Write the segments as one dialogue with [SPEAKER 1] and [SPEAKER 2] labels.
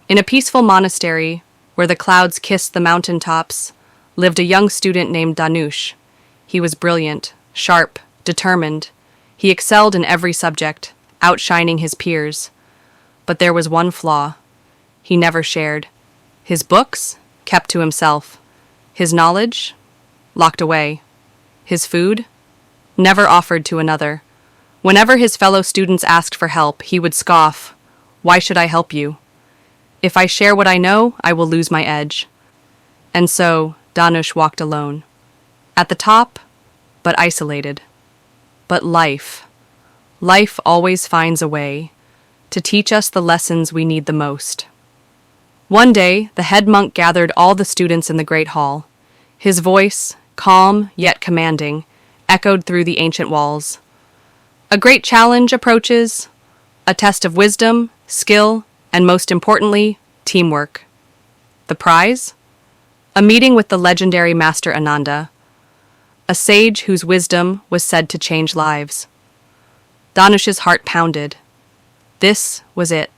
[SPEAKER 1] In a peaceful monastery, where the clouds kissed the mountain tops, lived a young student named Danush. He was brilliant, sharp, determined. He excelled in every subject, outshining his peers. But there was one flaw. He never shared. His books, kept to himself. His knowledge, locked away. His food, never offered to another. Whenever his fellow students asked for help, he would scoff, "Why should I help you? If I share what I know, I will lose my edge." And so, Danush walked alone. At the top, but isolated. But life always finds a way to teach us the lessons we need the most. One day, the head monk gathered all the students in the great hall. His voice, calm yet commanding, echoed through the ancient walls. A great challenge approaches, a test of wisdom, skill, and most importantly, teamwork. The prize? A meeting with the legendary Master Ananda, a sage whose wisdom was said to change lives. Danush's heart pounded. This was it,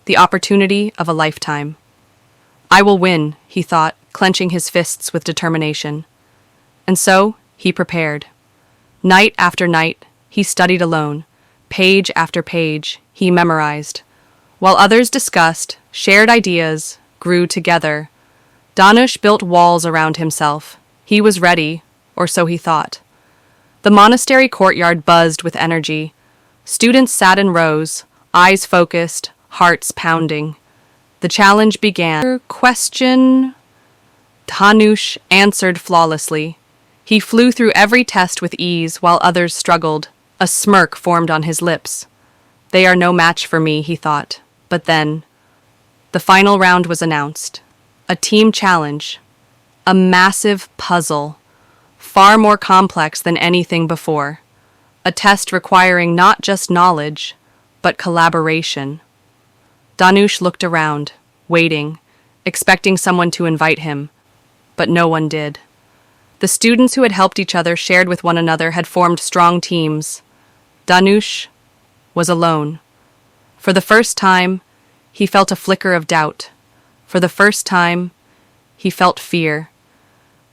[SPEAKER 1] the opportunity of a lifetime. I will win, he thought, clenching his fists with determination. And so, he prepared. Night after night, he studied alone. Page after page, he memorized. While others discussed, shared ideas, grew together, Danush built walls around himself. He was ready, or so he thought. The monastery courtyard buzzed with energy. Students sat in rows, eyes focused, hearts pounding. The challenge began. Question? Danush answered flawlessly. He flew through every test with ease while others struggled. A smirk formed on his lips. They are no match for me, he thought. But then, the final round was announced. A team challenge. A massive puzzle. Far more complex than anything before. A test requiring not just knowledge, but collaboration. Danush looked around, waiting, expecting someone to invite him, but no one did. The students who had helped each other, shared with one another, had formed strong teams. Danush was alone. For the first time, he felt a flicker of doubt. For the first time, he felt fear.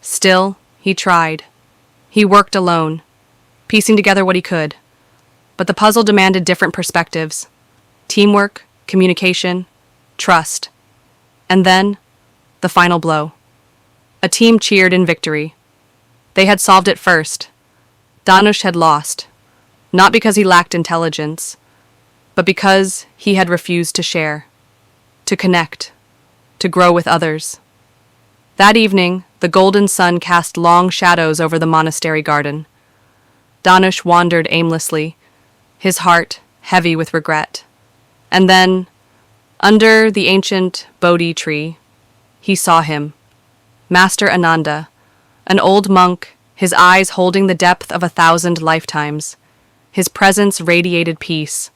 [SPEAKER 1] Still, he tried. He worked alone, piecing together what he could. But the puzzle demanded different perspectives. Teamwork, communication, trust. And then, the final blow. A team cheered in victory. They had solved it first. Danush had lost, not because he lacked intelligence, but because he had refused to share, to connect, to grow with others. That evening, the golden sun cast long shadows over the monastery garden. Danush wandered aimlessly, his heart heavy with regret. And then, under the ancient Bodhi tree, he saw him, Master Ananda, an old monk, his eyes holding the depth of 1,000 lifetimes. His presence radiated peace.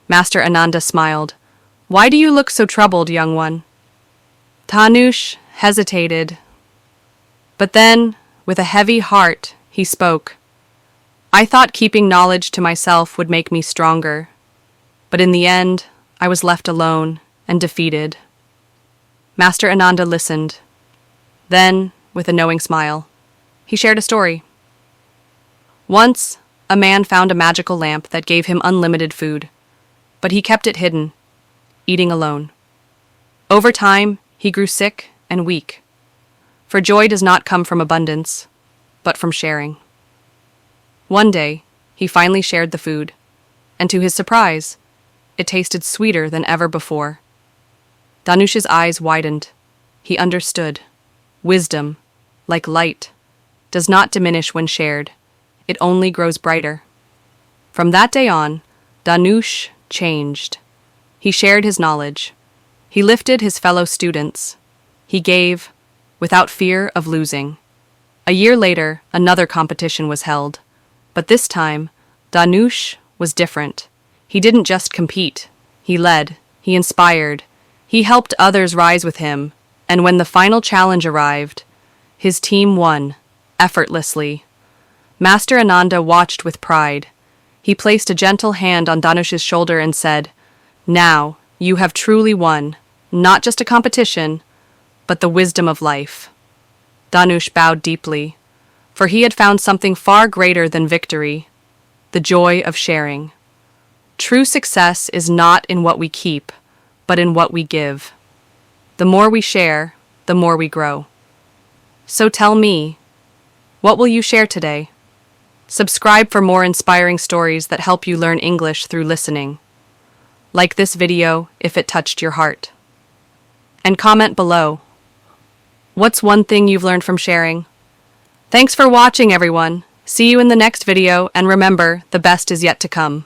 [SPEAKER 1] Master Ananda smiled. "Why do you look so troubled, young one?" Danush hesitated. But then, with a heavy heart, he spoke. "I thought keeping knowledge to myself would make me stronger. But in the end, I was left alone and defeated." Master Ananda listened. Then, with a knowing smile, he shared a story. Once, a man found a magical lamp that gave him unlimited food, but he kept it hidden, eating alone. Over time, he grew sick and weak, for joy does not come from abundance, but from sharing. One day, he finally shared the food, and to his surprise, it tasted sweeter than ever before. Danush's eyes widened. He understood. Wisdom, like light, does not diminish when shared. It only grows brighter. From that day on, Danush changed. He shared his knowledge. He lifted his fellow students. He gave, without fear of losing. A year later, another competition was held. But this time, Danush was different. He didn't just compete. He led. He inspired. He helped others rise with him. And when the final challenge arrived, his team won, effortlessly. Master Ananda watched with pride. He placed a gentle hand on Danush's shoulder and said, "Now, you have truly won. not just a competition, but the wisdom of life. Danush bowed deeply, for he had found something far greater than victory, the joy of sharing. True success is not in what we keep, but in what we give. The more we share, the more we grow. So tell me, what will you share today? Subscribe for more inspiring stories that help you learn English through listening. Like this video if it touched your heart. And comment below. What's one thing you've learned from sharing? Thanks for watching, everyone. See you in the next video, and remember, the best is yet to come.